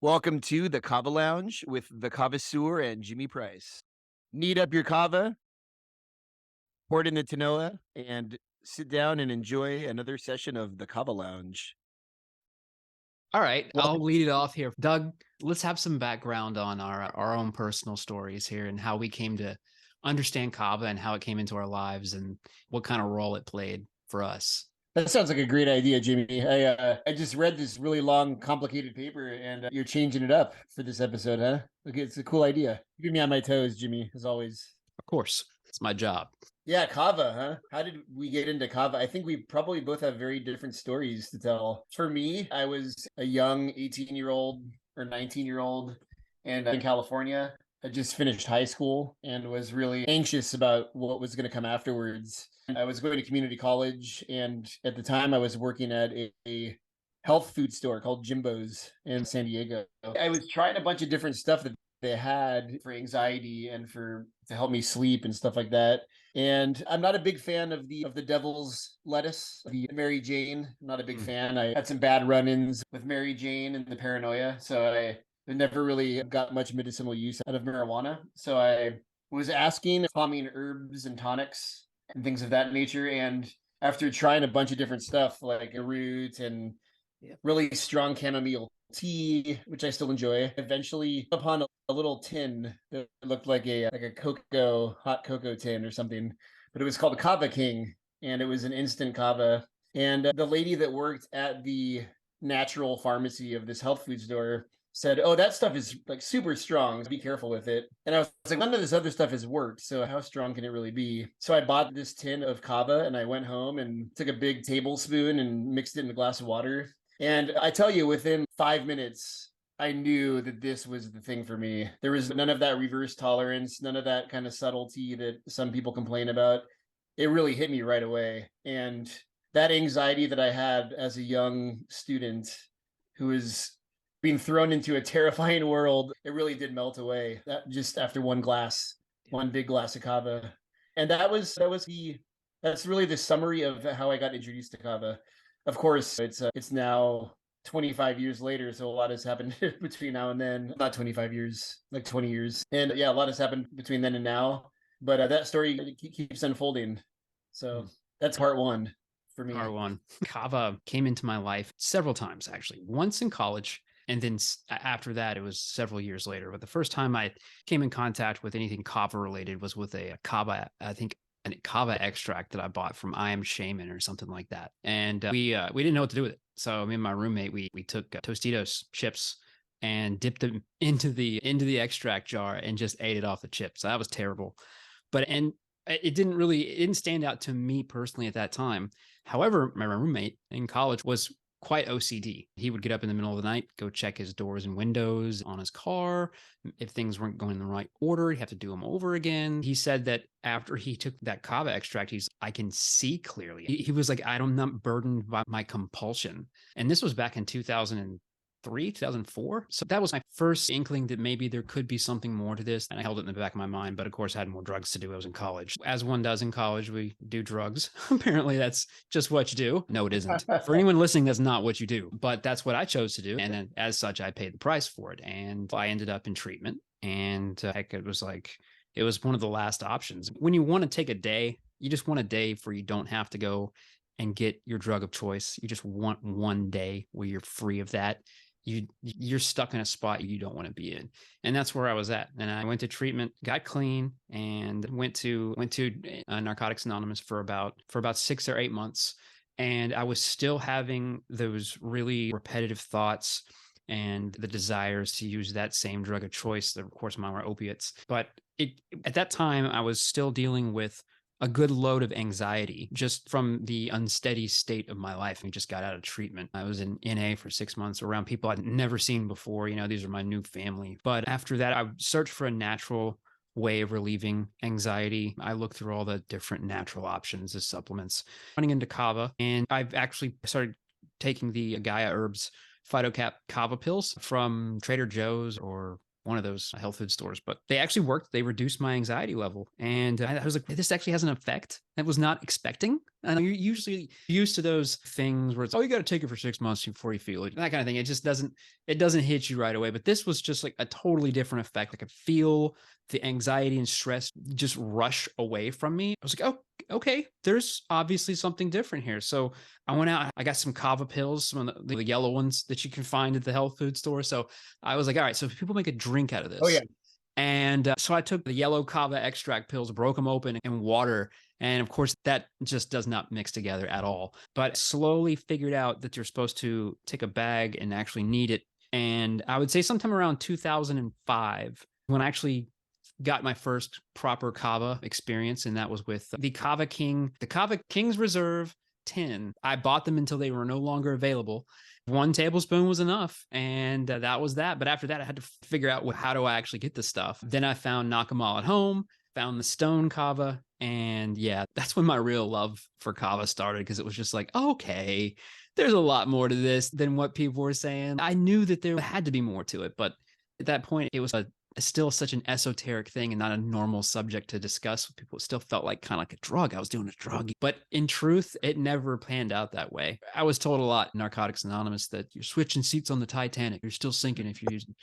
Welcome to the Kava Lounge with the Kavasseur and Jimmy Price. Knead up your kava, pour it in the Tanoa, and sit down and enjoy another session of the Kava Lounge. All right, I'll Welcome. lead it off here. Doug, let's have some background on our own personal stories here and how we came to understand Kava and how it came into our lives and what kind of role it played for us. That sounds like a great idea, Jimmy. I just read this really long, complicated paper, and you're changing it up for this episode, huh? Look, it's a cool idea. Keep me on my toes, Jimmy, as always. Of course, it's my job. Yeah, Kava, huh? How did we get into Kava? I think we probably both have very different stories to tell. For me, I was a young 18-year-old or 19-year-old and in California. I just finished high school and was really anxious about what was going to come afterwards. I was going to community college, and at the time I was working at a health food store called Jimbo's in San Diego. I was trying a bunch of different stuff that they had for anxiety and for to help me sleep and stuff like that. And I'm not a big fan of the devil's lettuce, the Mary Jane. I'm not a big Mm. fan. I had some bad run-ins with Mary Jane and the paranoia, so I never really got much medicinal use out of marijuana. So I was asking calming herbs and tonics and things of that nature. And after trying a bunch of different stuff like a root and really strong chamomile tea, which I still enjoy, eventually upon a little tin that looked like a hot cocoa tin or something, but it was called Kava King, and it was an instant kava. And the lady that worked at the natural pharmacy of this health food store said, "Oh, that stuff is like super strong. So be careful with it." And I was like, "None of this other stuff has worked. So how strong can it really be?" So I bought this tin of kava, and I went home and took a big tablespoon and mixed it in a glass of water. And I tell you, within 5 minutes, I knew that this was the thing for me. There was none of that reverse tolerance, none of that kind of subtlety that some people complain about. It really hit me right away. And that anxiety that I had as a young student who was being thrown into a terrifying world, it really did melt away. That just after one big glass of kava. And that's really the summary of how I got introduced to kava. Of course, it's now 25 years later, so a lot has happened between now and then. Not 25 years, like 20 years. And yeah, a lot has happened between then and now. But that story keeps unfolding. So Mm. that's part one for me. R1. Kava came into my life several times, actually. Once in college, and then after that, it was several years later. But the first time I came in contact with anything Kava related was with a Kava, I think, a Kava extract that I bought from I Am Shaman or something like that. And we didn't know what to do with it. So me and my roommate, we took Tostitos chips and dipped them into the extract jar and just ate it off the chips. So that was terrible. But and it didn't stand out to me personally at that time. However, my roommate in college was quite OCD. He would get up in the middle of the night, go check his doors and windows on his car. If things weren't going in the right order, he'd have to do them over again. He said that after he took that kava extract, I can see clearly. He was like, I'm not burdened by my compulsion. And this was back in 2003, 2004. So that was my first inkling that maybe there could be something more to this. And I held it in the back of my mind, but of course I had more drugs to do. I was in college. As one does in college, we do drugs. Apparently that's just what you do. No, it isn't. For anyone listening, that's not what you do, but that's what I chose to do. And then as such, I paid the price for it. And I ended up in treatment. And heck, it was one of the last options. When you want to take a day, you just want a day where you don't have to go and get your drug of choice. You just want one day where you're free of that. You're stuck in a spot you don't want to be in, and that's where I was at. And I went to treatment, got clean, and went to Narcotics Anonymous for about 6 or 8 months. And I was still having those really repetitive thoughts and the desires to use that same drug of choice. Of course, mine were opiates, but at that time I was still dealing with a good load of anxiety just from the unsteady state of my life. I just got out of treatment. I was in NA for 6 months around people I'd never seen before. These are my new family. But after that, I searched for a natural way of relieving anxiety. I looked through all the different natural options as supplements, running into Kava. And I've actually started taking the Gaia Herbs PhytoCap Kava pills from Trader Joe's or one of those health food stores, but they actually worked. They reduced my anxiety level. And I was like, this actually has an effect. I was not expecting And you're usually used to those things where it's, oh, you got to take it for 6 months before you feel it, that kind of thing. It doesn't hit you right away. But this was just like a totally different effect. I could feel the anxiety and stress just rush away from me. I was like, oh, okay, there's obviously something different here. So I went out, I got some Kava pills, some of the yellow ones that you can find at the health food store. So I was like, all right, so if people make a drink out of Oh yeah. this. And so I took the yellow Kava extract pills, broke them open in water. And of course, that just does not mix together at all. But slowly figured out that you're supposed to take a bag and actually knead it. And I would say sometime around 2005, when I actually got my first proper Kava experience, and that was with the Kava King's Reserve tin. I bought them until they were no longer available. 1 tablespoon was enough, and that was that. But after that, I had to figure out how do I actually get this stuff. Then I found Knock 'em All at Home, found the Stone Kava, and yeah, that's when my real love for Kava started, because it was just like, okay, there's a lot more to this than what people were saying. I knew that there had to be more to it, but at that point, it was still such an esoteric thing and not a normal subject to discuss with people. It still felt like kind of like a drug. I was doing a drug. But in truth, it never panned out that way. I was told a lot in Narcotics Anonymous that you're switching seats on the Titanic. You're still sinking if you're using.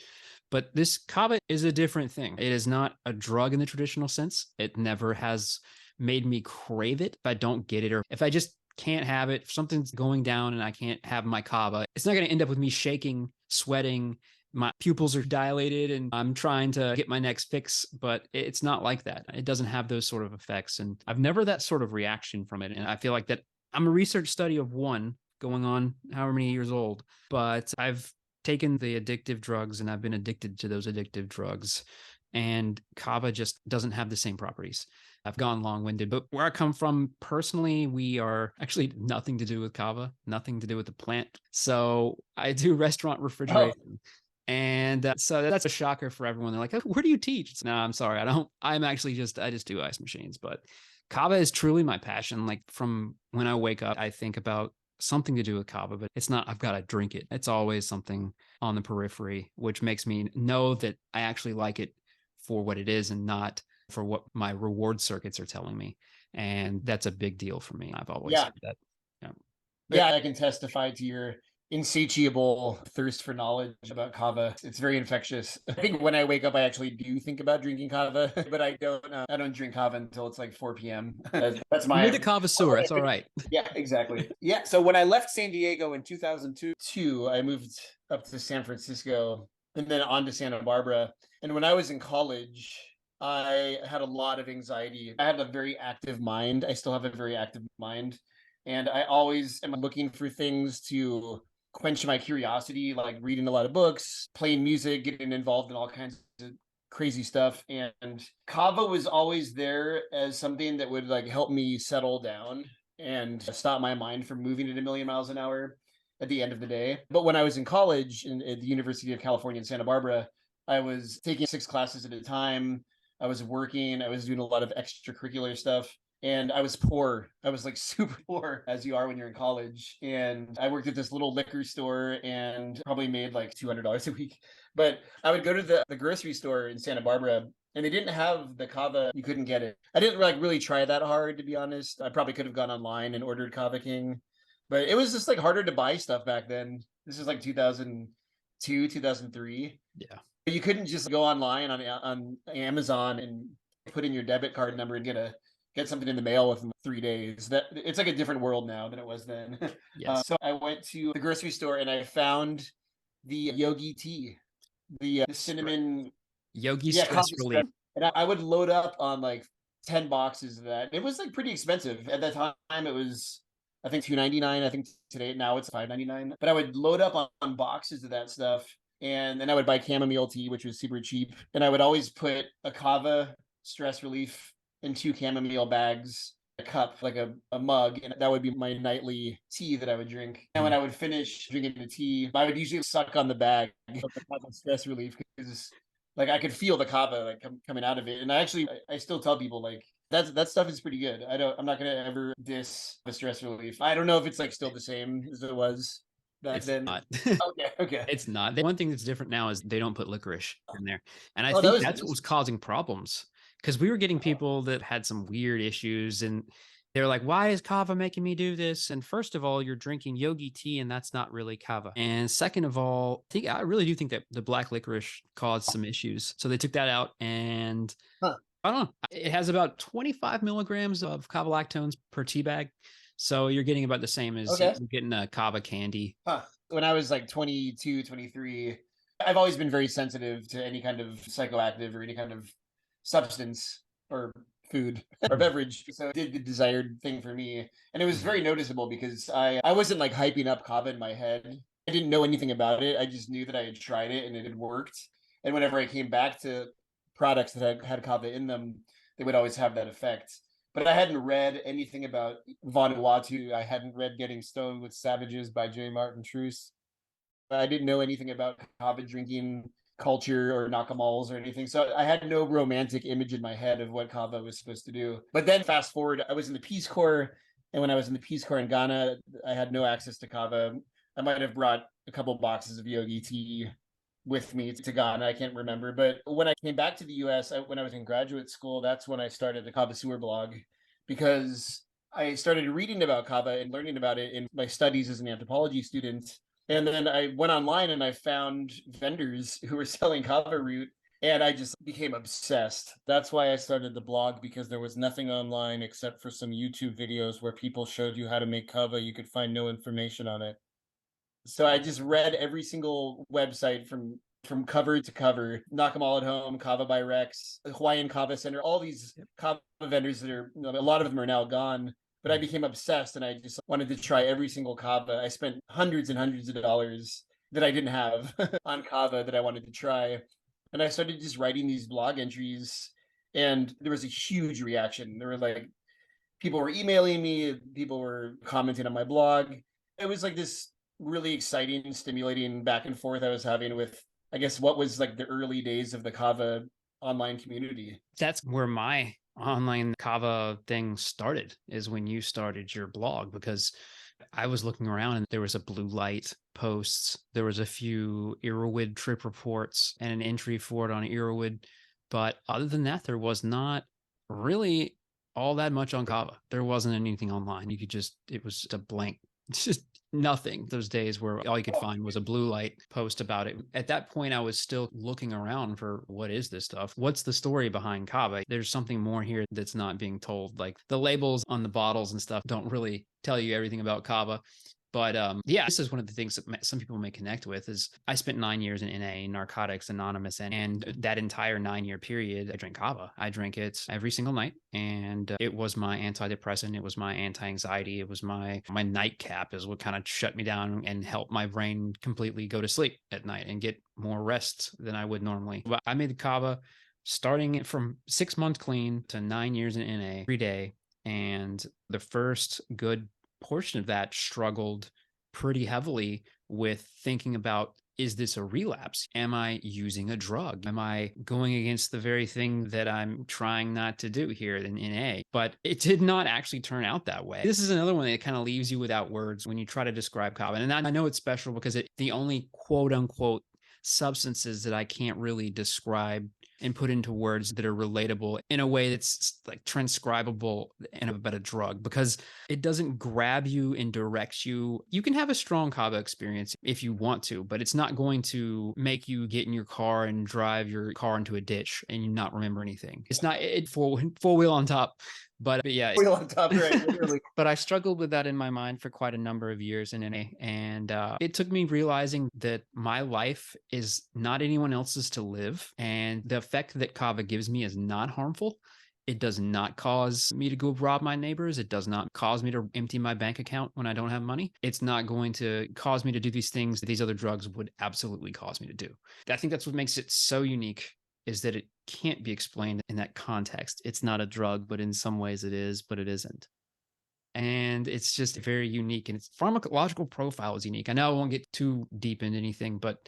But this Kava is a different thing. It is not a drug in the traditional sense. It never has made me crave it if I don't get it, or if I just can't have it, if something's going down and I can't have my Kava, it's not going to end up with me shaking, sweating, my pupils are dilated, and I'm trying to get my next fix, but it's not like that. It doesn't have those sort of effects. And I've never that sort of reaction from it. And I feel like that I'm a research study of one going on however many years old, but I've taken the addictive drugs and I've been addicted to those addictive drugs. And Kava just doesn't have the same properties. I've gone long winded, but where I come from personally, we are actually nothing to do with Kava, nothing to do with the plant. So I do restaurant Oh, refrigeration. And so that's a shocker for everyone. They're like, oh, where do you teach? No, I'm sorry. I don't. I'm actually I just do ice machines. But Kava is truly my passion. Like from when I wake up, I think about something to do with Kava, but it's not, I've got to drink it. It's always something on the periphery, which makes me know that I actually like it for what it is and not for what my reward circuits are telling me. And that's a big deal for me. I've always yeah. said that. Yeah. Yeah, I can testify to your insatiable thirst for knowledge about kava. It's very infectious. I think when I wake up, I actually do think about drinking kava, but I don't. I don't drink kava until it's like 4 p.m. That's You're the my. Kavasseur. That's all right. Yeah, exactly. Yeah. So when I left San Diego in 2002, I moved up to San Francisco and then on to Santa Barbara. And when I was in college, I had a lot of anxiety. I had a very active mind. I still have a very active mind. And I always am looking for things to quench my curiosity, like reading a lot of books, playing music, getting involved in all kinds of crazy stuff. And Kava was always there as something that would like help me settle down and stop my mind from moving at a million miles an hour at the end of the day. But when I was in college at the University of California in Santa Barbara, I was taking 6 classes at a time. I was working, I was doing a lot of extracurricular stuff. And I was poor. I was like super poor, as you are when you're in college. And I worked at this little liquor store and probably made like $200 a week. But I would go to the grocery store in Santa Barbara and they didn't have the kava. You couldn't get it. I didn't like really try that hard, to be honest. I probably could have gone online and ordered Kava King, but it was just like harder to buy stuff back then. This is like 2002, 2003. Yeah. You couldn't just go online on Amazon and put in your debit card number and get something in the mail within 3 days. That it's like a different world now than it was then. Yes. So I went to the grocery store and I found the yogi tea, the cinnamon, Yogi yeah, stress coffee relief. spread. And I would load up on like 10 boxes of that. It was like pretty expensive at that time. It was I think $2.99. I think today now it's $5.99. But I would load up on boxes of that stuff, and then I would buy chamomile tea, which was super cheap. And I would always put a kava stress relief in 2 chamomile bags, a cup, like a mug, and that would be my nightly tea that I would drink. And when I would finish drinking the tea, I would usually suck on the bag of the kava stress relief because like I could feel the kava like coming out of it. And I still tell people like that stuff is pretty good. I'm not gonna ever diss the stress relief. I don't know if it's like still the same as it was back It's then. not. Okay, okay. It's not. The one thing that's different now is they don't put licorice in there. And I Oh, that think was that's what nice. was causing problems, because we were getting people that had some weird issues, and They're like, why is Kava making me do this? And first of all, you're drinking yogi tea, and that's not really Kava. And second of all, I really do think that the black licorice caused some issues. So they took that out, and Huh. I don't know. It has about 25 milligrams of Kava lactones per tea bag. So you're getting about the same as Okay. you're getting a Kava candy. Huh. When I was like 22, 23, I've always been very sensitive to any kind of psychoactive or any kind of substance or food or beverage. So it did the desired thing for me. And it was very noticeable because I wasn't like hyping up Kava in my head. I didn't know anything about it. I just knew that I had tried it and it had worked. And whenever I came back to products that had Kava in them, they would always have that effect. But I hadn't read anything about Vanuatu. I hadn't read Getting Stoned with Savages by J. Martin Truce. I didn't know anything about kava drinking culture or nakamals or anything. So I had no romantic image in my head of what kava was supposed to do. But then fast forward, I was in the Peace Corps. And when I was in the Peace Corps in Ghana, I had no access to kava. I might have brought a couple boxes of yogi tea with me to Ghana. I can't remember. But when I came back to the US, when I was in graduate school, that's when I started the Kavasseur blog because I started reading about kava and learning about it in my studies as an anthropology student. And then I went online and I found vendors who were selling kava root and I just became obsessed. That's why I started the blog because there was nothing online except for some YouTube videos where people showed you how to make kava. You could find no information on it. So I just read every single website from cover to cover. Knock 'em all at home, Kava by Rex, Hawaiian Kava Center, all these kava vendors that are a lot of them are now gone. But I became obsessed and I just wanted to try every single kava. I spent hundreds and hundreds of dollars that I didn't have on kava that I wanted to try. And I started just writing these blog entries and there was a huge reaction. There were like people were emailing me, people were commenting on my blog. It was like this really exciting, stimulating back and forth I was having with, I guess, what was like the early days of the Kava online community. That's where my online Kava thing started, is when you started your blog, because I was looking around and there was a blue light posts. There was a few Irowid trip reports and an entry for it on Irowid. But other than that, there was not really all that much on Kava. There wasn't anything online. You could just, it was a blank, just nothing. Those days where all you could find was a blue light post about it. At that point, I was still looking around for what is this stuff? What's the story behind Kava? There's something more here that's not being told. Like the labels on the bottles and stuff don't really tell you everything about Kava. But yeah, this is one of the things that some people may connect with. Is I spent 9 years in NA, Narcotics Anonymous, and that entire 9 year period, I drank Kava. I drank it every single night, and it was my antidepressant. It was my anti-anxiety. It was my nightcap. Is what kind of shut me down and helped my brain completely go to sleep at night and get more rest than I would normally. But I made the Kava starting from 6 months clean to 9 years in NA every day, and the first good portion of that struggled pretty heavily with thinking about, is this a relapse? Am I using a drug? Am I going against the very thing that I'm trying not to do here in NA? But it did not actually turn out that way. This is another one that kind of leaves you without words when you try to describe Kava. And I know it's special because it's the only quote unquote substances that I can't really describe and put into words that are relatable in a way that's like transcribable and about a drug, because it doesn't grab you and direct you. You can have a strong Kava experience if you want to, but it's not going to make you get in your car and drive your car into a ditch and you not remember anything. It's not four wheel on top. But yeah, Wheel on top, right? Literally. but I struggled with that in my mind for quite a number of years in NA. And it took me realizing that my life is not anyone else's to live. And the effect that Kava gives me is not harmful. It does not cause me to go rob my neighbors. It does not cause me to empty my bank account when I don't have money. It's not going to cause me to do these things that these other drugs would absolutely cause me to do. I think that's what makes it so unique, is that it can't be explained in that context. It's not a drug, but in some ways it is, but it isn't. And it's just very unique, and its pharmacological profile is unique. I know I won't get too deep into anything, but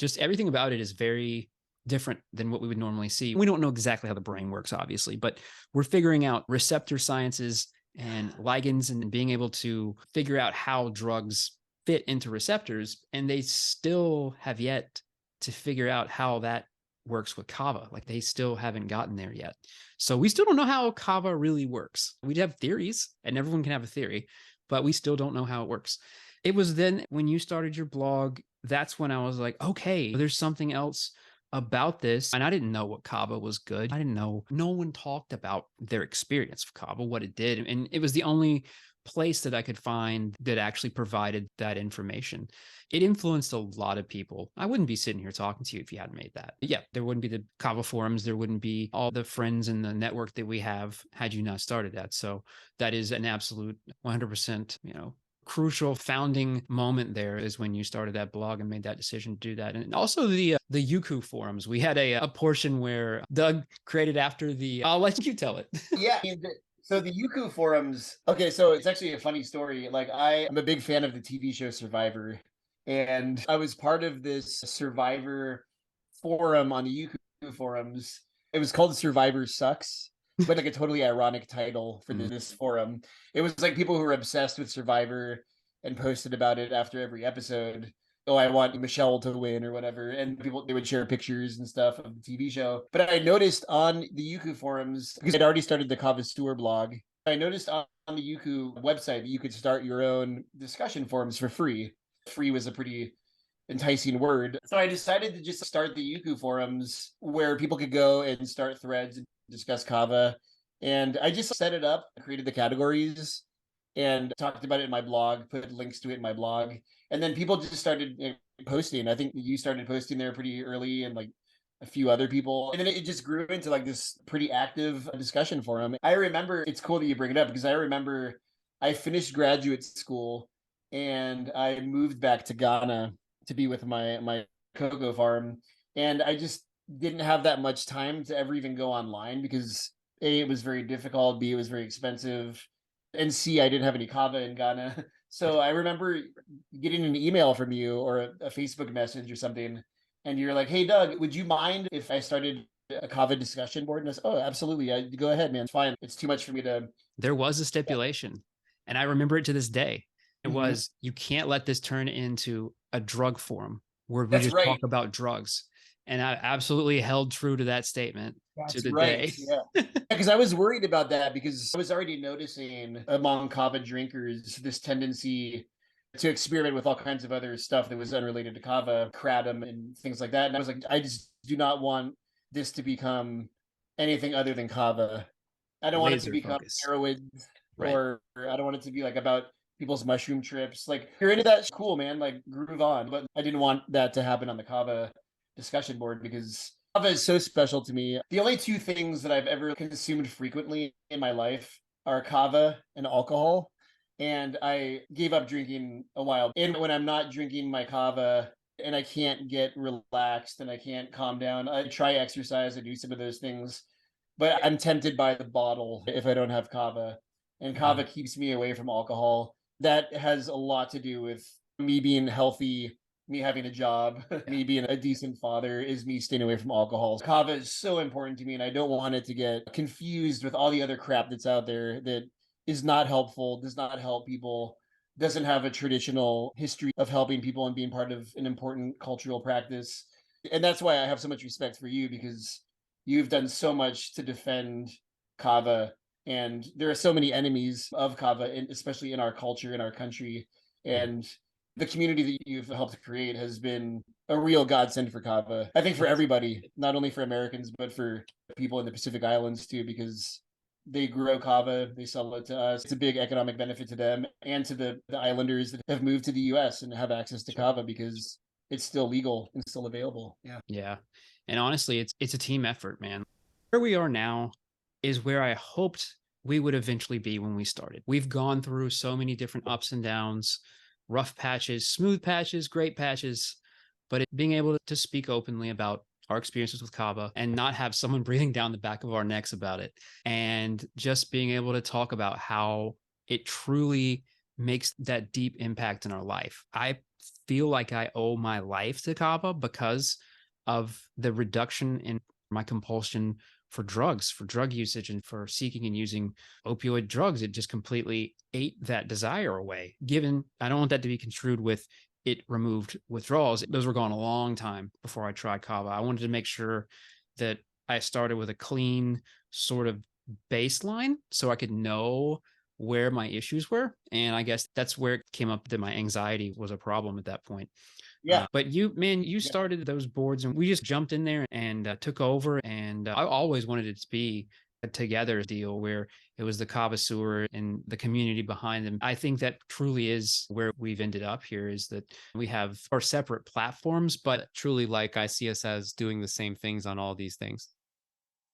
just everything about it is very different than what we would normally see. We don't know exactly how the brain works, obviously, but we're figuring out receptor sciences and ligands and being able to figure out how drugs fit into receptors. And they still have yet to figure out how that works with Kava. Like they still haven't gotten there yet. So we still don't know how Kava really works. We have theories and everyone can have a theory, but we still don't know how it works. It was then when you started your blog, that's when I was like, okay, there's something else about this. And I didn't know what Kava was good. I didn't know. No one talked about their experience of Kava, what it did. And it was the only place that I could find that actually provided that information. It influenced a lot of people. I wouldn't be sitting here talking to you if you hadn't made that. But yeah, there wouldn't be the Kava forums. There wouldn't be all the friends and the network that we have had you not started that. So that is an absolute 100%, crucial founding moment there is when you started that blog and made that decision to do that. And also the Yuku forums. We had a portion where Doug created after the, I'll let you tell it. Yeah. So the Yuku forums, okay, so it's actually a funny story. Like I am a big fan of the TV show Survivor, and I was part of this Survivor forum on the Yuku forums. It was called Survivor Sucks, but like a totally ironic title for this forum. It was like people who were obsessed with Survivor and posted about it after every episode. Oh, I want Michelle to win or whatever. And people, they would share pictures and stuff of the TV show. But I noticed on the Yuku forums, because I'd already started the Kavasseur blog, I noticed on the Yuku website that you could start your own discussion forums for free. Free was a pretty enticing word. So I decided to just start the Yuku forums where people could go and start threads and discuss Kava. And I just set it up, created the categories, and talked about it in my blog, put links to it in my blog. And then people just started posting. I think you started posting there pretty early, and like a few other people. And then it just grew into like this pretty active discussion forum. I remember, it's cool that you bring it up because I remember I finished graduate school and I moved back to Ghana to be with my cocoa farm. And I just didn't have that much time to ever even go online because A, it was very difficult, B, it was very expensive, and C, I didn't have any Kava in Ghana. So I remember getting an email from you or a Facebook message or something, and you're like, "Hey, Doug, would you mind if I started a Kava discussion board?" And I said, "Oh, absolutely. Go ahead, man. It's fine. It's too much for me to." There was a stipulation, and I remember it to this day. It Mhm. was, you can't let this turn into a drug forum where we That's just right. talk about drugs. And I absolutely held true to that statement to That's the right. day. Yeah. Because I was worried about that because I was already noticing among Kava drinkers this tendency to experiment with all kinds of other stuff that was unrelated to Kava, kratom, and things like that. And I was like, I just do not want this to become anything other than Kava. I don't want it to Laser become focus. heroin, Right. or I don't want it to be like about people's mushroom trips. Like, you're into that, cool, man. Like, groove on. But I didn't want that to happen on the Kava discussion board because Kava is so special to me. The only two things that I've ever consumed frequently in my life are Kava and alcohol. And I gave up drinking a while. And when I'm not drinking my Kava and I can't get relaxed and I can't calm down, I try exercise, I do some of those things, but I'm tempted by the bottle if I don't have Kava. And Kava keeps me away from alcohol. That has a lot to do with me being healthy, me having a job, me being a decent father, is me staying away from alcohol. Kava is so important to me, and I don't want it to get confused with all the other crap that's out there that is not helpful, does not help people, doesn't have a traditional history of helping people and being part of an important cultural practice. And that's why I have so much respect for you, because you've done so much to defend Kava, and there are so many enemies of Kava, especially in our culture, in our country. And the community that you've helped create has been a real godsend for Kava. I think for everybody, not only for Americans, but for people in the Pacific Islands too, because they grow Kava, they sell it to us. It's a big economic benefit to them and to the islanders that have moved to the US and have access to Kava because it's still legal and still available. Yeah. Yeah. And honestly, it's a team effort, man. Where we are now is where I hoped we would eventually be when we started. We've gone through so many different ups and downs, rough patches, smooth patches, great patches, but being able to speak openly about our experiences with Kava and not have someone breathing down the back of our necks about it, and just being able to talk about how it truly makes that deep impact in our life. I feel like I owe my life to Kava because of the reduction in my compulsion for drugs, for drug usage, and for seeking and using opioid drugs. It just completely ate that desire away. Given, I don't want that to be construed with it removed withdrawals. Those were gone a long time before I tried Kava. I wanted to make sure that I started with a clean sort of baseline so I could know where my issues were. And I guess that's where it came up that my anxiety was a problem at that point. Yeah. But you, man, you Yeah. started those boards and we just jumped in there and took over. And I always wanted it to be a together deal where it was the Kavasseur and the community behind them. I think that truly is where we've ended up here, is that we have our separate platforms, but Truly, like, I see us as doing the same things on all these things.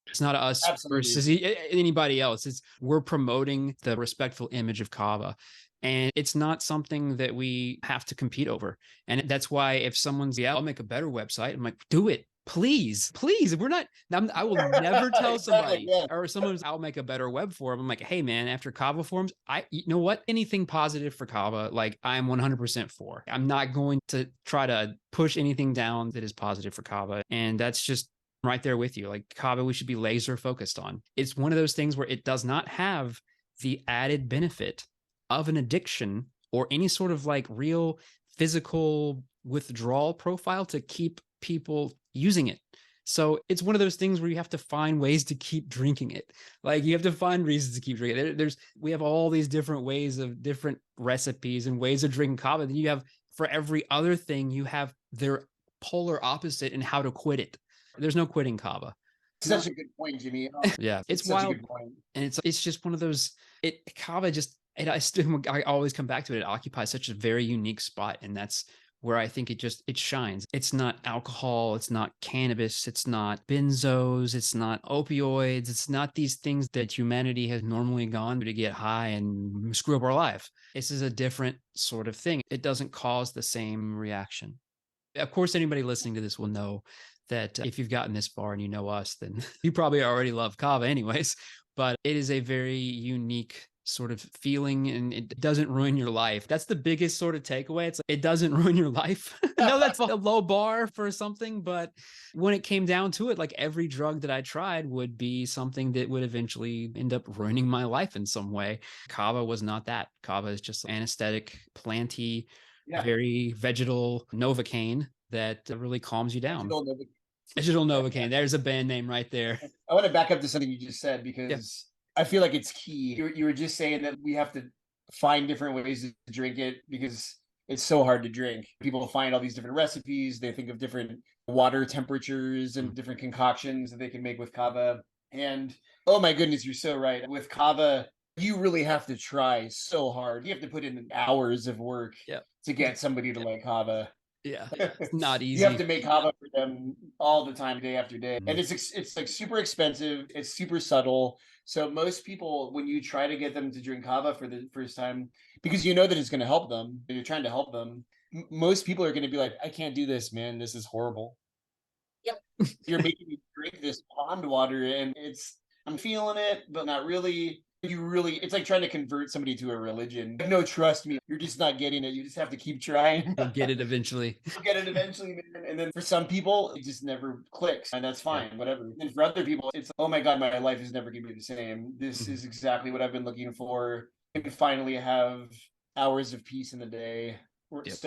it's not us Absolutely. versus anybody else. It's we're promoting the respectful image of Kava. And it's not something that we have to compete over. And that's why if someone's, yeah, I'll make a better website, I'm like, do it. Please, please. We're not, I will never tell Exactly. somebody Yeah. or someone's, I'll make a better web form. I'm like, hey, man, after Kava forms, you know what? Anything positive for Kava, like I'm 100% for. I'm not going to try to push anything down that is positive for Kava. And that's just right there with you. Like Kava, we should be laser focused on. It's one of those things where it does not have the added benefit of an addiction or any sort of like real physical withdrawal profile to keep people using it. So it's one of those things where you have to find ways to keep drinking it. Like you have to find reasons to keep drinking it. We have all these different ways of different recipes and ways of drinking kava. Then you have for every other thing, you have their polar opposite in how to quit it. There's no quitting kava. Such a good point, Jimmy. Oh, Yeah, it's it's such a wild, good point. and it's just one of those. Kava just I always come back to it. It occupies such a very unique spot, and that's where I think it shines. It's not alcohol, it's not cannabis, it's not benzos, it's not opioids, it's not these things that humanity has normally gone to get high and screw up our life. This is a different sort of thing. It doesn't cause the same reaction. Of course, anybody listening to this will know that if you've gotten this far and you know us, then you probably already love kava anyways. But it is a very unique sort of feeling and it doesn't ruin your life. That's the biggest sort of takeaway. It's like, it doesn't ruin your life. I know that's a low bar for something, but when it came down to it, like every drug that I tried would be something that would eventually end up ruining my life in some way. Kava was not that. Kava is just anesthetic, planty, Yeah. very vegetal Novocaine that really calms you down. Vegetal Yeah. Novocaine. There's a band name right there. I want to back up to something you just said Yeah. because I feel like it's key. You were just saying that we have to find different ways to drink it because it's so hard to drink. People find all these different recipes. They think of different water temperatures and different concoctions that they can make with kava. And oh my goodness, you're so right. With kava, you really have to try so hard. You have to put in hours of work Yeah. to get somebody to like kava. Yeah. It's not You have easy. to make kava for them all the time, day after day, Mhm. and it's like super expensive. It's super subtle. So most people, when you try to get them to drink kava for the first time, because you know that it's going to help them, and you're trying to help them, most people are going to be like, "I can't do this, man. This is horrible." Yep. You're making me drink this pond water, and I'm feeling it, but not really. It's like trying to convert somebody to a religion. No, trust me, you're just not getting it. You just have to keep trying. You'll get it eventually. You'll get it eventually, man. And then for some people, it just never clicks, and that's fine, whatever. And for other people, it's, oh my God, my life is never going to be the same. This is exactly what I've been looking for. And finally have hours of peace in the day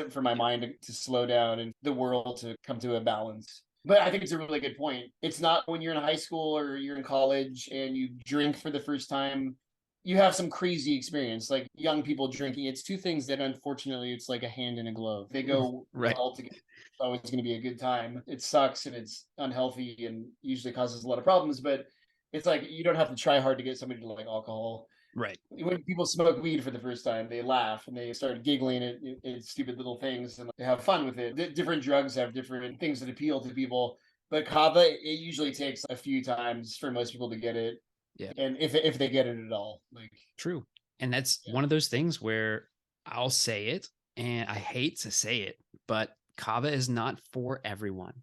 for my mind to slow down and the world to come to a balance. But I think it's a really good point. It's not when you're in high school or you're in college and you drink for the first time, you have some crazy experience. Like young people drinking, it's two things that unfortunately it's like a hand in a glove. They go Right. well together. It's always going to be a good time. It sucks and it's unhealthy and usually causes a lot of problems, but it's like you don't have to try hard to get somebody to like alcohol. Right. When people smoke weed for the first time, they laugh and they start giggling at stupid little things and they have fun with it. Different drugs have different things that appeal to people, but kava, it usually takes a few times for most people to get it. Yeah. And if they get it at all, like true. And that's one of those things where I'll say it, and I hate to say it, but kava is not for everyone.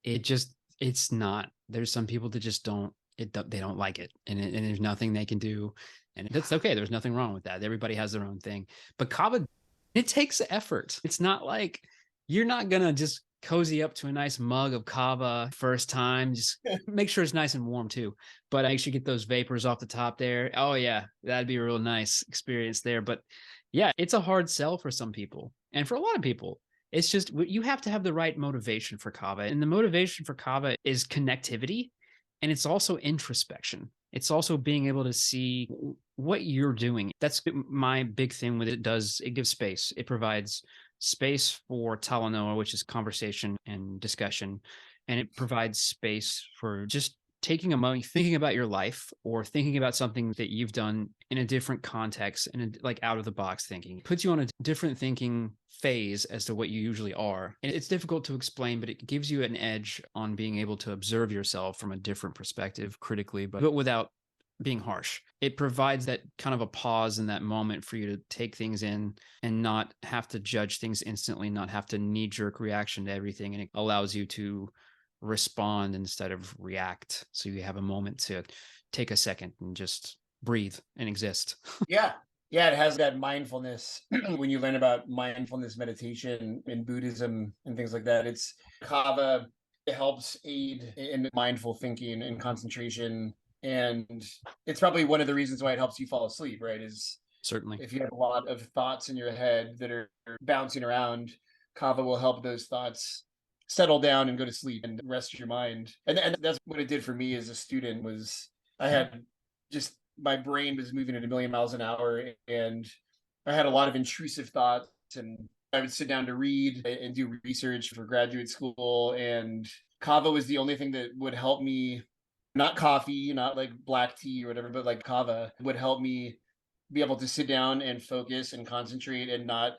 It's not. There's some people that just they don't like it, and there's nothing they can do, and that's okay. There's nothing wrong with that. Everybody has their own thing, but kava, it takes effort. It's not like you're not gonna just cozy up to a nice mug of kava first time. Just make sure it's nice and warm too, but I should get those vapors off the top there. Oh yeah, that'd be a real nice experience there. But yeah, it's a hard sell for some people. And for a lot of people, it's just you have to have the right motivation for Kava. And the motivation for Kava is connectivity, and it's also introspection. It's also being able to see what you're doing. That's my big thing with it. It gives space. It provides space for talanoa, which is conversation and discussion. And it provides space for just taking a moment, thinking about your life or thinking about something that you've done in a different context and like out of the box thinking. It puts you on a different thinking phase as to what you usually are. And it's difficult to explain, but it gives you an edge on being able to observe yourself from a different perspective critically, but without being harsh. It provides that kind of a pause in that moment for you to take things in and not have to judge things instantly, not have to knee-jerk reaction to everything. And it allows you to respond instead of react. So you have a moment to take a second and just breathe and exist. Yeah. Yeah, it has that mindfulness. When you learn about mindfulness meditation in Buddhism and things like that, it's Kava. It helps aid in mindful thinking and concentration. And it's probably one of the reasons why it helps you fall asleep, right? Is Certainly. if you have a lot of thoughts in your head that are bouncing around, Kava will help those thoughts settle down and go to sleep and rest your mind. And that's what it did for me as a student. Was I had just, my brain was moving at a million miles an hour, and I had a lot of intrusive thoughts, and I would sit down to read and do research for graduate school, and Kava was the only thing that would help me. Not coffee, not like black tea or whatever, but like Kava would help me be able to sit down and focus and concentrate and not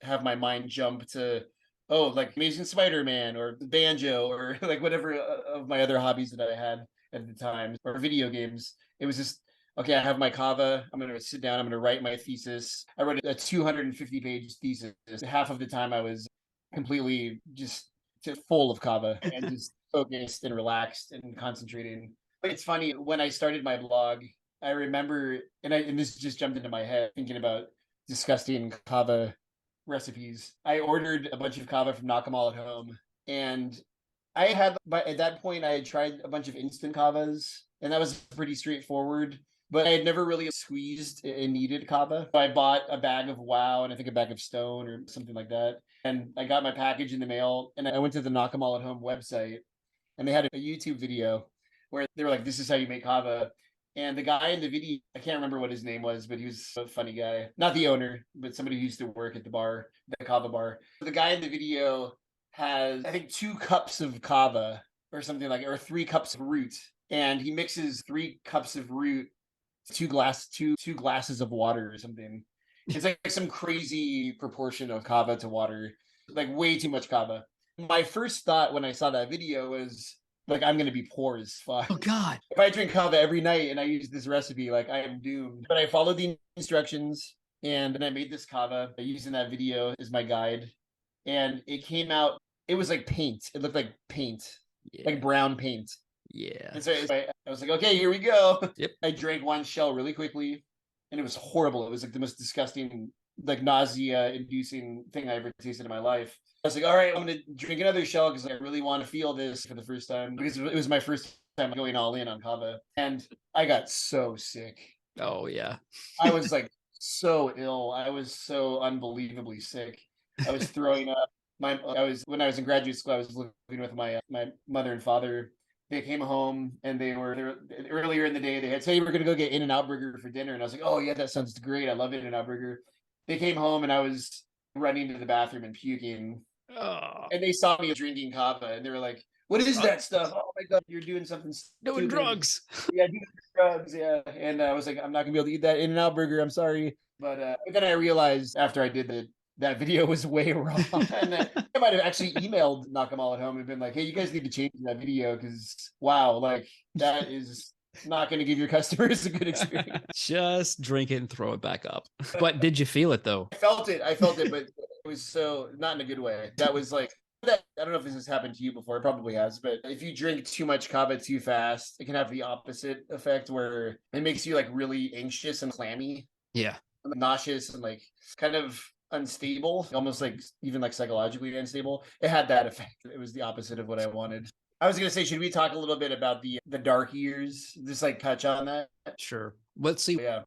have my mind jump to, oh, like Amazing Spider-Man or banjo or like whatever of my other hobbies that I had at the time, or video games. It was just, okay, I have my Kava. I'm going to sit down. I'm going to write my thesis. I wrote a 250-page thesis. Half of the time I was completely just full of Kava and just focused and relaxed and concentrating. It's funny, when I started my blog, I remember, and this just jumped into my head thinking about disgusting Kava recipes. I ordered a bunch of Kava from Nakamal at home, and I had, but at that point I had tried a bunch of instant Kavas, and that was pretty straightforward. But I had never really squeezed and kneaded Kava. So I bought a bag of Wow and I think a bag of Stone or something like that. And I got my package in the mail, and I went to the Nakamal at Home website, and they had a YouTube video where they were like, "This is how you make Kava." And the guy in the video, I can't remember what his name was, but he was a funny guy. Not the owner, but somebody who used to work at the bar, the Kava bar. The guy in the video has, I think, 2 cups of Kava or something like, or 3 cups of root. And he mixes 3 cups of root, two glasses of water or something. It's like some crazy proportion of Kava to water, like way too much Kava. My first thought when I saw that video was, like, I'm gonna be poor as fuck. Oh God. If I drink Kava every night and I use this recipe, like, I am doomed. But I followed the instructions, and then I made this Kava using that video as my guide. And it came out, it was like paint. It looked like paint, like brown paint. Yeah. And so I was like, okay, here we go. Yep. I drank one shell really quickly, and it was horrible. It was like the most disgusting, like nausea-inducing thing I ever tasted in my life. I was like, all right, I'm going to drink another shell because I really want to feel this for the first time, because it was my first time going all in on Kava. And I got so sick. Oh yeah. I was like so ill. I was so unbelievably sick. I was throwing up. When I was in graduate school, I was living with my mother and father. They came home, and they were earlier in the day. They had said, "Hey, we're gonna go get In-N-Out Burger for dinner," and I was like, "Oh yeah, that sounds great. I love In-N-Out Burger." They came home, and I was running to the bathroom and puking, Oh, and they saw me drinking Kava, and they were like, "What is that stuff? Oh my god, you're doing something doing stupid." drugs. Yeah, doing drugs. Yeah, and I was like, "I'm not gonna be able to eat that In-N-Out Burger. I'm sorry." But then I realized after I did that video was way wrong. And I might have actually emailed Nakamal at Home and been like, "Hey, you guys need to change that video, because wow, like, that is not going to give your customers a good experience." Just drink it and throw it back up. But did you feel it though? I felt it, but it was so not in a good way. That was like, I don't know if this has happened to you before. It probably has, but if you drink too much Kava too fast, it can have the opposite effect, where it makes you like really anxious and clammy, Yeah. and nauseous, and like kind of unstable, almost like even like psychologically unstable. It had that effect. It was the opposite of what I wanted. I was gonna say, should we talk a little bit about the dark years? Just like touch on that. Sure. Let's see. Yeah.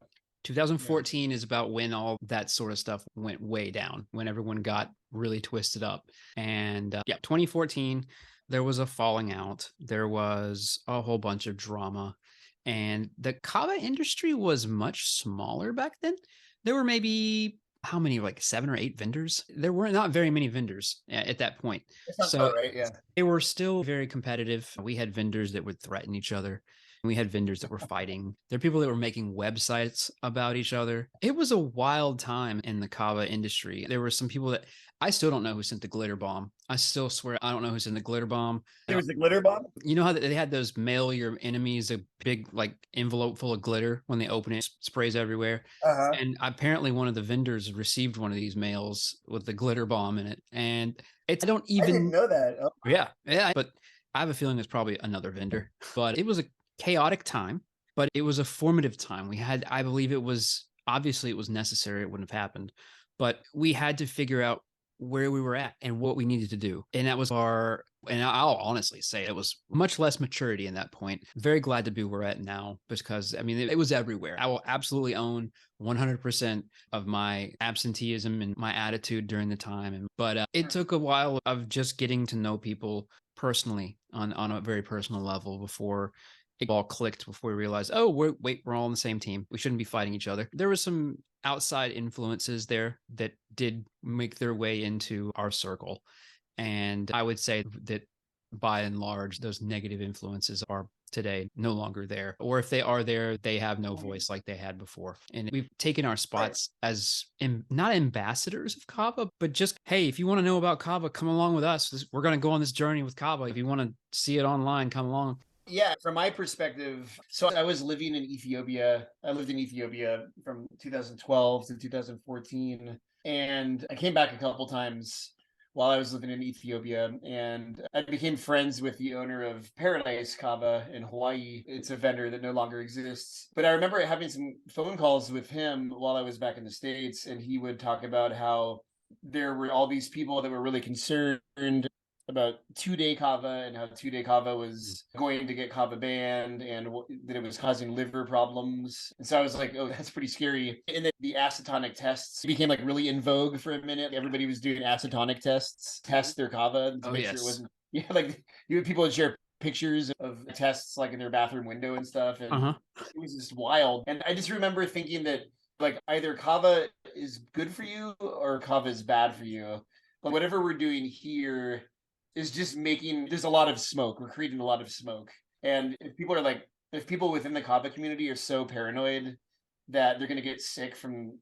2014 is about when all that sort of stuff went way down, when everyone got really twisted up. And 2014, there was a falling out. There was a whole bunch of drama. And the Kava industry was much smaller back then. There were maybe how many, like 7 or 8 vendors? There were not very many vendors at that point. That sounds So about right. Yeah. they were still very competitive. We had vendors that would threaten each other. We had vendors that were fighting. There are people that were making websites about each other. It was a wild time in the Kava industry. There were some people that I still don't know who sent the glitter bomb. I still swear I don't know who sent the glitter bomb. There was the glitter bomb. You know how they had those mail your enemies a big like envelope full of glitter when they open it, sprays everywhere. Uh-huh. And apparently one of the vendors received one of these mails with the glitter bomb in it. And I don't I didn't even know that. Oh. yeah, but I have a feeling it's probably another vendor. But it was a chaotic time, but it was a formative time. We had, I believe it was obviously it was necessary, it wouldn't have happened, but we had to figure out where we were at and what we needed to do. And that was and I'll honestly say it was much less maturity in that point. Very glad to be where we're at now because I mean, it was everywhere. I will absolutely own 100% of my absenteeism and my attitude during the time. But it took a while of just getting to know people personally on a very personal level before it all clicked, before we realized, oh, we're all on the same team. We shouldn't be fighting each other. There was some outside influences there that did make their way into our circle. And I would say that by and large, those negative influences are today no longer there. Or if they are there, they have no voice like they had before. And we've taken our spots as not ambassadors of Kava, but just, hey, if you want to know about Kava, come along with us. We're going to go on this journey with Kava. If you want to see it online, come along. Yeah, from my perspective, so I was living in Ethiopia. I lived in Ethiopia from 2012 to 2014. And I came back a couple times while I was living in Ethiopia. And I became friends with the owner of Paradise Kava in Hawaii. It's a vendor that no longer exists. But I remember having some phone calls with him while I was back in the States. And he would talk about how there were all these people that were really concerned about 2-day Kava and how 2-day Kava was going to get Kava banned and that it was causing liver problems. And so I was like, oh, that's pretty scary. And then the acetonic tests became like really in vogue for a minute. Everybody was doing acetonic tests, test their Kava to make sure it wasn't, like people would share pictures of tests like in their bathroom window and stuff. And it was just wild. And I just remember thinking that like either Kava is good for you or Kava is bad for you. But whatever we're doing here is just there's a lot of smoke. We're creating a lot of smoke. And if people within the Kava community are so paranoid that they're going to get sick from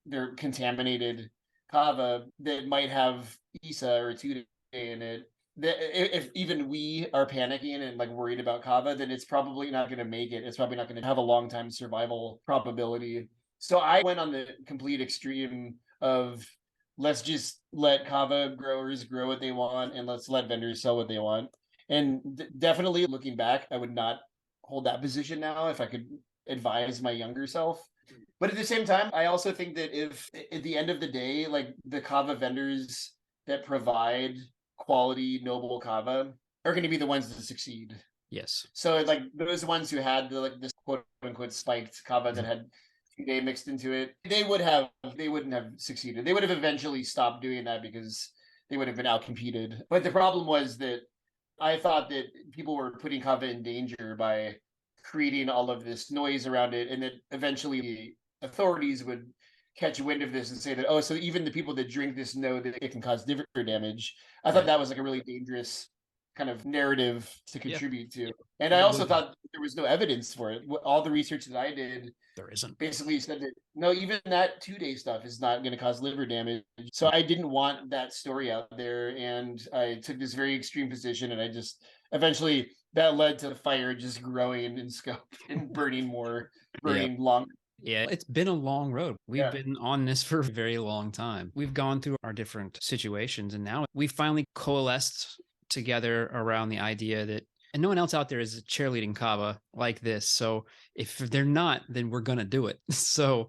their contaminated Kava that might have ISA or 2-day in it, that if even we are panicking and like worried about Kava, then it's probably not going to make it. It's probably not going to have a long time survival probability. So I went on the complete extreme of let's just let Kava growers grow what they want and let's let vendors sell what they want. And definitely looking back, I would not hold that position now if I could advise my younger self. But at the same time, I also think that if at the end of the day, like the Kava vendors that provide quality, noble Kava are going to be the ones that succeed. Yes. So like those ones who had this quote unquote spiked Kava that had 2-day mixed into it, they wouldn't have succeeded. They would have eventually stopped doing that because they would have been outcompeted. But the problem was that I thought that people were putting Kava in danger by creating all of this noise around it, and that eventually the authorities would catch wind of this and say that, oh, so even the people that drink this know that it can cause liver damage. I thought that was like a really dangerous kind of narrative to contribute to. And I also thought there was no evidence for it. All the research that I did, there isn't. Basically said that no, even that 2-day stuff is not going to cause liver damage. So I didn't want that story out there, and I took this very extreme position, and I just eventually that led to the fire just growing in scope and burning longer. Yeah, it's been a long road. We've been on this for a very long time. We've gone through our different situations, and now we finally coalesced together around the idea that, and no one else out there is cheerleading Kava like this. So if they're not, then we're going to do it. So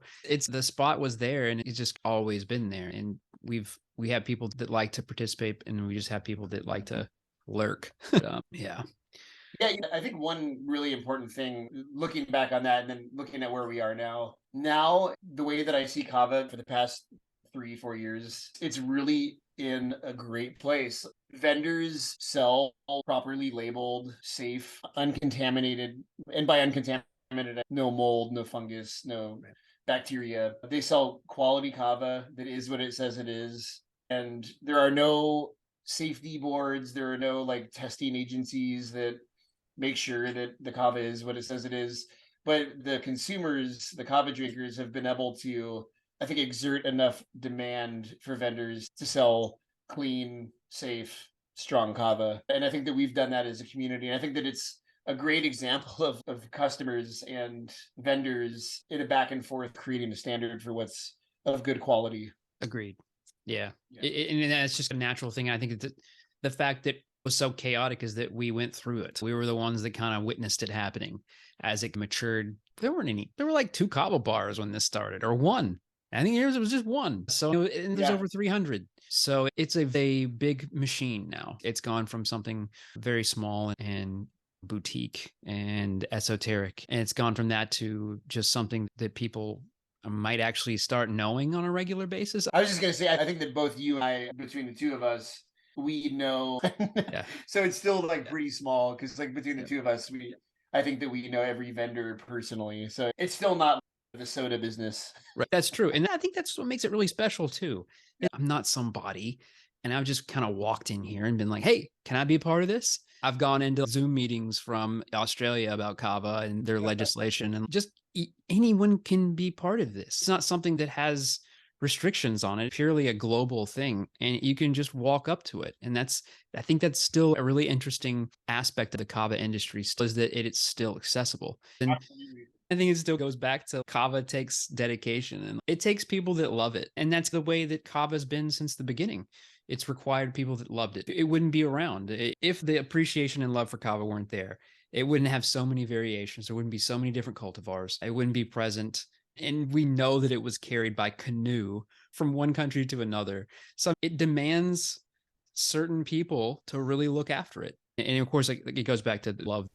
the spot was there, and it's just always been there. And we have people that like to participate, and we just have people that like to lurk. Yeah. Yeah, I think one really important thing, looking back on that and then looking at where we are now, the way that I see Kava for the past 3, 4 years, it's really in a great place. Vendors sell properly labeled, safe, uncontaminated, and by uncontaminated, no mold, no fungus, no bacteria. They sell quality Kava that is what it says it is. And there are no safety boards, there are no like testing agencies that make sure that the kava is what it says it is. But the consumers, the kava drinkers, have been able to, I think, exert enough demand for vendors to sell clean, safe, strong kava. And I think that we've done that as a community. And I think that it's a great example of customers and vendors in a back and forth creating a standard for what's of good quality. Agreed. Yeah. Yeah. And that's just a natural thing. I think that the fact that it was so chaotic is that we went through it. We were the ones that kind of witnessed it happening as it matured. There were like 2 Kava bars when this started, or one. I think it was just one. So and there's Yeah. over 300. So it's a big machine now. It's gone from something very small and boutique and esoteric. And it's gone from that to just something that people might actually start knowing on a regular basis. I was just gonna say, I think that both you and I, between the two of us, we know. Yeah. So it's still like pretty small because like between the Yeah. two of us, I think that we know every vendor personally. So it's still not the soda business. Right. That's true. And I think that's what makes it really special too. I'm not somebody. And I've just kind of walked in here and been like, hey, can I be a part of this? I've gone into Zoom meetings from Australia about Kava and their legislation, and just anyone can be part of this. It's not something that has restrictions on it, purely a global thing. And you can just walk up to it. And I think that's still a really interesting aspect of the Kava industry, is that it's still accessible. And Absolutely. I think it still goes back to Kava takes dedication, and it takes people that love it. And that's the way that Kava's been since the beginning. It's required people that loved it. It wouldn't be around. If the appreciation and love for Kava weren't there, it wouldn't have so many variations. There wouldn't be so many different cultivars. It wouldn't be present. And we know that it was carried by canoe from one country to another. So it demands certain people to really look after it. And of course, it goes back to the love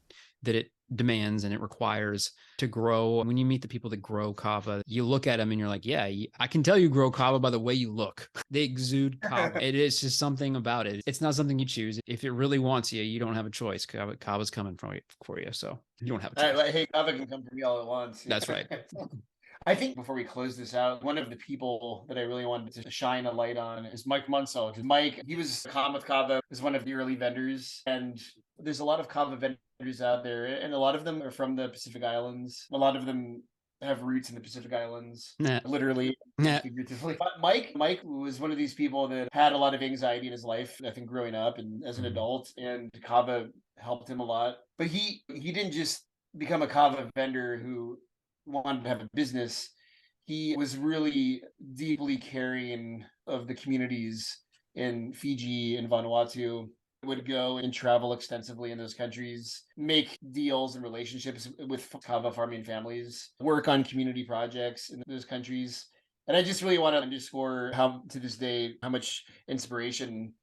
that it demands and it requires to grow. When you meet the people that grow Kava, you look at them and you're like, yeah, I can tell you grow Kava by the way you look. They exude Kava. It is just something about it. It's not something you choose. If it really wants you, you don't have a choice. Kava's coming for you. So you don't have a choice. Hey, kava can come for me all at once. That's right. I think before we close this out, one of the people that I really wanted to shine a light on is Mike Munsell. Because Mike, he was calm with Kava, was one of the early vendors. And there's a lot of Kava vendors out there, and a lot of them are from the Pacific Islands. A lot of them have roots in the Pacific Islands, literally, figuratively. But Mike was one of these people that had a lot of anxiety in his life, I think, growing up and as an adult, and Kava helped him a lot. But he didn't just become a Kava vendor who wanted to have a business. He was really deeply caring of the communities in Fiji and Vanuatu. Would go and travel extensively in those countries, make deals and relationships with kava farming families, work on community projects in those countries. And I just really want to underscore how, to this day, how much inspiration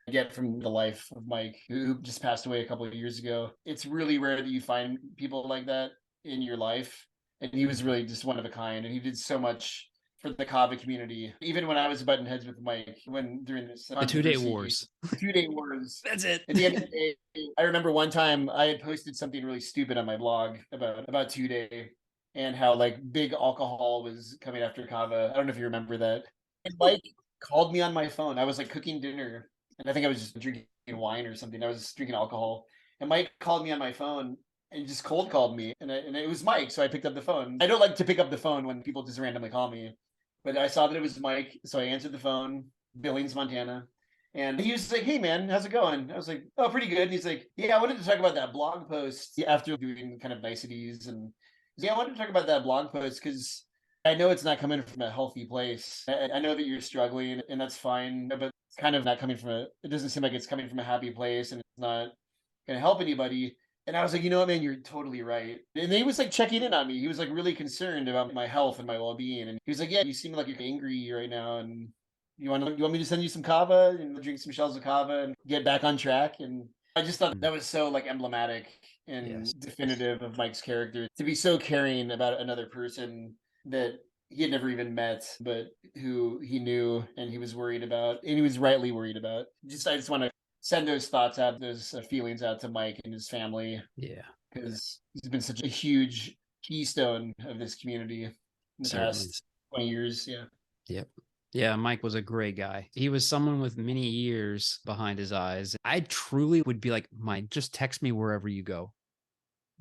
I get from the life of Mike, who just passed away a couple of years ago. It's really rare that you find people like that in your life. And he was really just one of a kind. And he did so much for the kava community. Even when I was butting heads with Mike, during this The 2-day wars. 2-day wars. That's it. At the end of the day, I remember one time I had posted something really stupid on my blog about 2-day and how like big alcohol was coming after kava. I don't know if you remember that. And Mike called me on my phone. I was like cooking dinner, and I think I was just drinking wine or something. I was drinking alcohol, and Mike called me on my phone and just cold called me, and it was Mike, so I picked up the phone. I don't like to pick up the phone when people just randomly call me, but I saw that it was Mike, so I answered the phone. Billings, Montana. And he was like, hey, man, how's it going? I was like, oh, pretty good. And he's like, yeah, I wanted to talk about that blog post after doing kind of niceties. And yeah, I wanted to talk about that blog post because I know it's not coming from a healthy place. I know that you're struggling, and that's fine, but it's kind of not coming from it doesn't seem like it's coming from a happy place, and it's not going to help anybody. And I was like, you know what, man, you're totally right. And he was like checking in on me. He was like really concerned about my health and my well-being. And he was like, yeah, you seem like you're angry right now. And you want me to send you some kava and drink some shells of kava and get back on track? And I just thought that was so like emblematic and Yes. definitive of Mike's character. To be so caring about another person that he had never even met, but who he knew and he was worried about, and he was rightly worried about. I just want to send those thoughts out, those feelings out to Mike and his family, Yeah. because he's been such a huge keystone of this community in the Certainly. past 20 years. Yeah. Yep. Yeah, Mike was a great guy. He was someone with many years behind his eyes. I truly would be like, Mike, just text me wherever you go.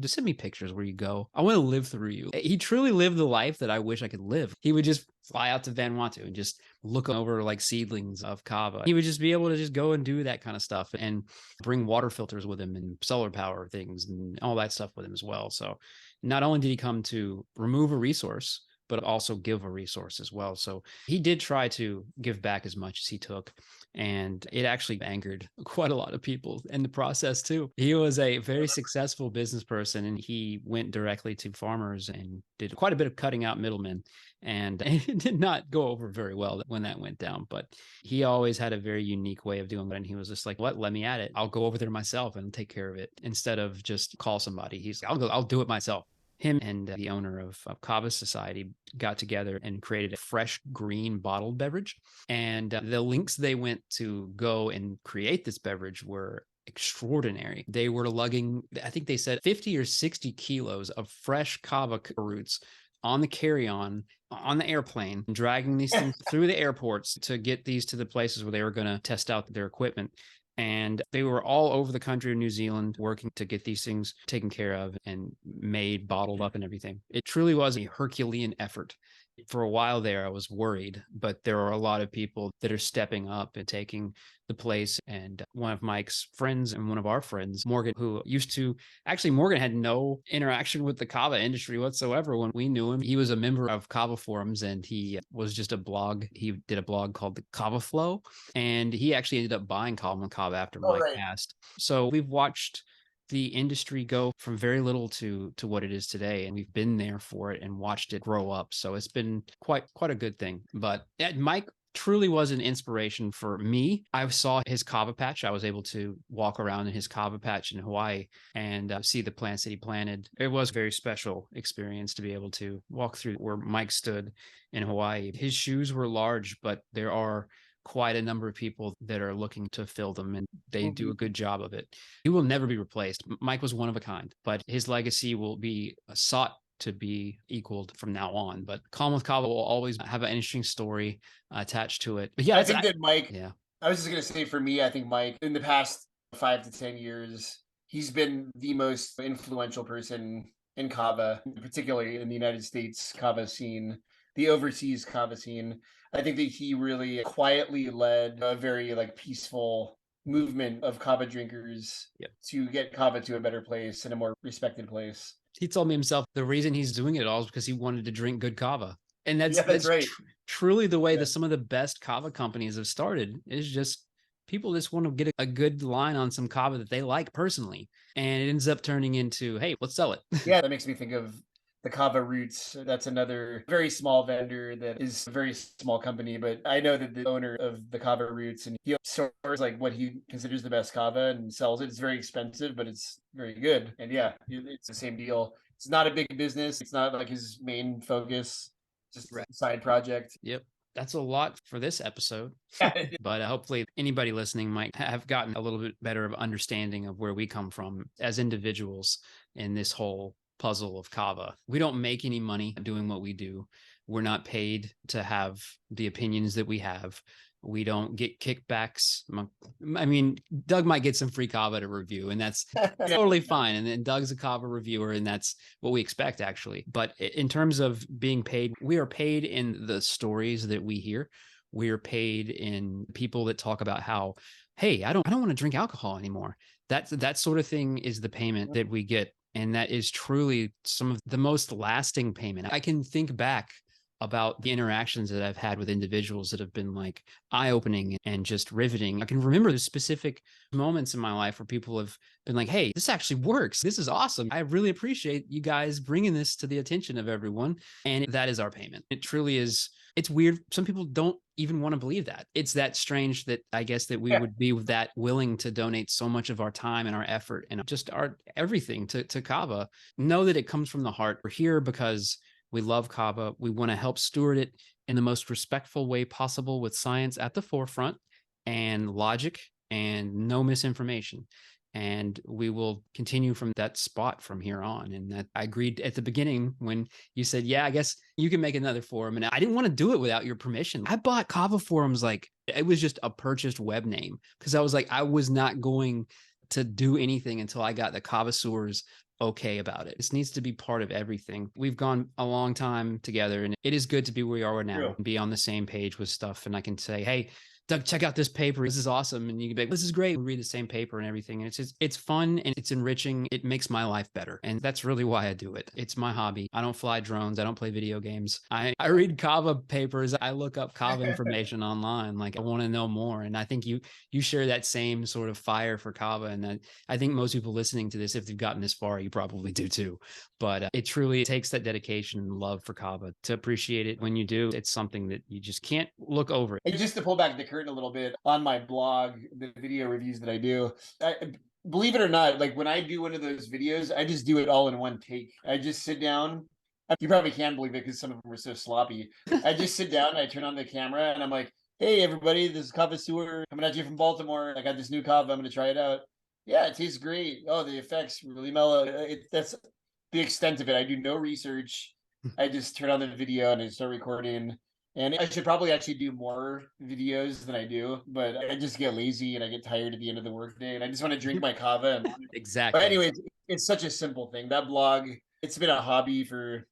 Just send me pictures where you go. I want to live through you. He truly lived the life that I wish I could live. He would just fly out to Vanuatu and just look over like seedlings of kava. He would just be able to just go and do that kind of stuff and bring water filters with him and solar power things and all that stuff with him as well. So not only did he come to remove a resource, but also give a resource as well. So he did try to give back as much as he took. And it actually angered quite a lot of people in the process too. He was a very successful business person, and he went directly to farmers and did quite a bit of cutting out middlemen. And it did not go over very well when that went down. But he always had a very unique way of doing it. And he was just like, "What? Let me at it. I'll go over there myself and take care of it," instead of just call somebody. He's like, I'll do it myself. Him and the owner of Kava Society got together and created a fresh green bottled beverage. And the links they went to go and create this beverage were extraordinary. They were lugging, I think they said 50 or 60 kilos of fresh kava roots on the carry-on on the airplane, dragging these things through the airports to get these to the places where they were going to test out their equipment. And they were all over the country of New Zealand working to get these things taken care of and made, bottled up and everything. It truly was a Herculean effort. For a while there, I was worried, but there are a lot of people that are stepping up and taking the place. And one of Mike's friends and one of our friends, Morgan, who used to actually, Morgan had no interaction with the kava industry whatsoever when we knew him. He was a member of Kava forums, and he was just a blog. He did a blog called the Kava Flow, and he actually ended up buying Kava after Mike passed. So we've watched the industry go from very little to what it is today, and we've been there for it and watched it grow up. So it's been quite a good thing. But Mike truly was an inspiration for me. I saw his kava patch. I was able to walk around in his kava patch in Hawaii and see the plants that he planted. It was a very special experience to be able to walk through where Mike stood in Hawaii. His shoes were large, but there are quite a number of people that are looking to fill them, and they do a good job of it. He will never be replaced. Mike was one of a kind, but his legacy will be sought to be equaled from now on. But Calm with Kava will always have an interesting story attached to it. But yeah, I think that Mike, yeah, I was just going to say, for me, I think Mike, in the past 5 to 10 years, he's been the most influential person in Kava, particularly in the United States Kava scene, the overseas Kava scene. I think that he really quietly led a very peaceful movement of Kava drinkers to get Kava to a better place and a more respected place. He told me himself the reason he's doing it all is because he wanted to drink good kava. And that's right. Truly the way that some of the best kava companies have started, is just people just want to get a good line on some kava that they like personally. And it ends up turning into, hey, let's sell it. Yeah, that makes me think of the Kava Roots. That's another very small vendor that is a very small company, but I know that the owner of the Kava Roots, and he stores what he considers the best kava and sells it. It's very expensive, but it's very good. And yeah, it's the same deal. It's not a big business. It's not like his main focus, just a side project. Yep. That's a lot for this episode. But hopefully anybody listening might have gotten a little bit better of understanding of where we come from as individuals in this whole puzzle of kava. We don't make any money doing what we do. We're not paid to have the opinions that we have. We don't get kickbacks. I mean, Doug might get some free kava to review, and that's totally fine. And then Doug's a kava reviewer, and that's what we expect, actually. But in terms of being paid, we are paid in the stories that we hear. We are paid in people that talk about how, hey, I don't want to drink alcohol anymore. That sort of thing is the payment that we get. And that is truly some of the most lasting payment. I can think back about the interactions that I've had with individuals that have been like eye-opening and just riveting. I can remember the specific moments in my life where people have been like, hey, this actually works. This is awesome. I really appreciate you guys bringing this to the attention of everyone. And that is our payment. It truly is. It's weird. Some people don't even want to believe that. It's that strange that I guess that we Yeah. would be that willing to donate so much of our time and our effort and just our everything to Kava. Know that it comes from the heart. We're here because we love Kava. We want to help steward it in the most respectful way possible, with science at the forefront and logic and no misinformation. And we will continue from that spot from here on. And that I agreed at the beginning when you said, yeah, I guess you can make another forum. And I didn't want to do it without your permission. I bought Kava forums like it was just a purchased web name, because I was like, I was not going to do anything until I got the Kavasseurs okay about it. This needs to be part of everything. We've gone a long time together, and it is good to be where we are now True. and be on the same page with stuff. And I can say, hey, Doug, check out this paper. This is awesome. And you can be like, this is great. We read the same paper and everything. And it's just, it's fun and it's enriching. It makes my life better. And that's really why I do it. It's my hobby. I don't fly drones. I don't play video games. I read Kava papers. I look up Kava information online. Like, I want to know more. And I think you share that same sort of fire for Kava. And I think most people listening to this, if they've gotten this far, you probably do too. But it truly takes that dedication and love for Kava to appreciate it. When you do, it's something that you just can't look over. And just to pull back the curtain a little bit, on my blog, the video reviews that I do, believe it or not, like when I do one of those videos, I just do it all in one take. I just sit down. You probably can't believe it because some of them were so sloppy. I just sit down, I turn on the camera, and I'm like, hey, everybody, this is Kavasseur coming at you from Baltimore. I got this new Kava. I'm going to try it out. Yeah, it tastes great. Oh, the effects really mellow. That's the extent of it. I do no research. I just turn on the video and I start recording. And I should probably actually do more videos than I do, but I just get lazy and I get tired at the end of the workday and I just want to drink my kava. But Exactly. anyways, it's such a simple thing. That blog, it's been a hobby for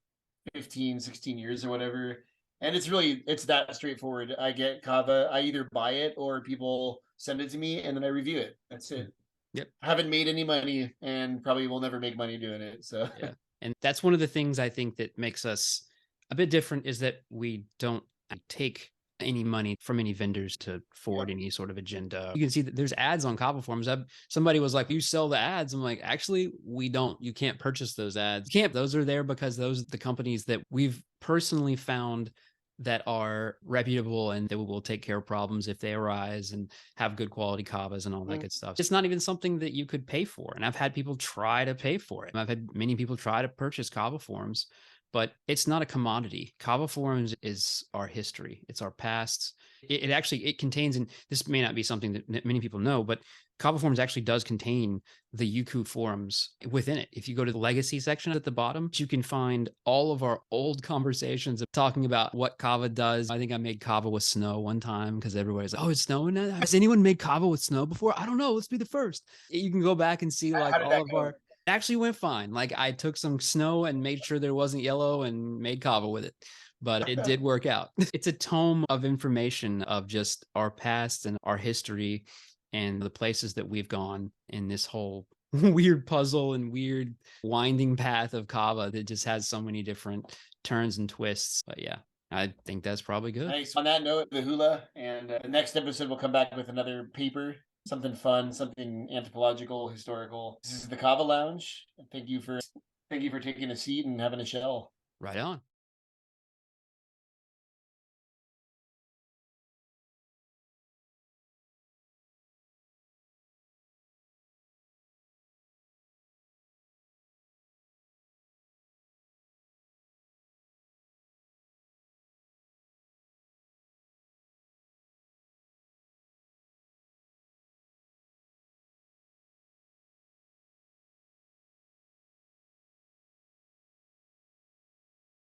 15, 16 years or whatever. And it's that straightforward. I get kava, I either buy it or people send it to me and then I review it. That's it. Yep. I haven't made any money and probably will never make money doing it. So yeah. And that's one of the things I think that makes us a bit different, is that we don't take any money from any vendors to forward any sort of agenda. You can see that there's ads on Kava forums. Somebody was like, you sell the ads. I'm like, actually, we don't. You can't purchase those ads. You can't. Those are there because those are the companies that we've personally found that are reputable and that will take care of problems if they arise and have good quality kavas and all that good stuff. It's not even something that you could pay for. And I've had people try to pay for it. I've had many people try to purchase kava forums, but it's not a commodity. Kava forums is our history. It's our past. It actually contains, and this may not be something that many people know, but Kava forums actually does contain the Yuku forums within it. If you go to the legacy section at the bottom, you can find all of our old conversations of talking about what Kava does. I think I made Kava with snow one time because everybody's like, oh, it's snowing now? Has anyone made Kava with snow before? I don't know. Let's be the first. You can go back and see like all of our, it actually went fine. Like I took some snow and made sure there wasn't yellow and made Kava with it. But it did work out. It's a tome of information of just our past and our history and the places that we've gone in this whole weird puzzle and weird winding path of Kava that just has so many different turns and twists. But yeah, I think that's probably good. Nice. On that note, the hula, and the next episode we'll come back with another paper, something fun, something anthropological, historical. This is the Kava Lounge. Thank you for taking a seat and having a shell. Right on.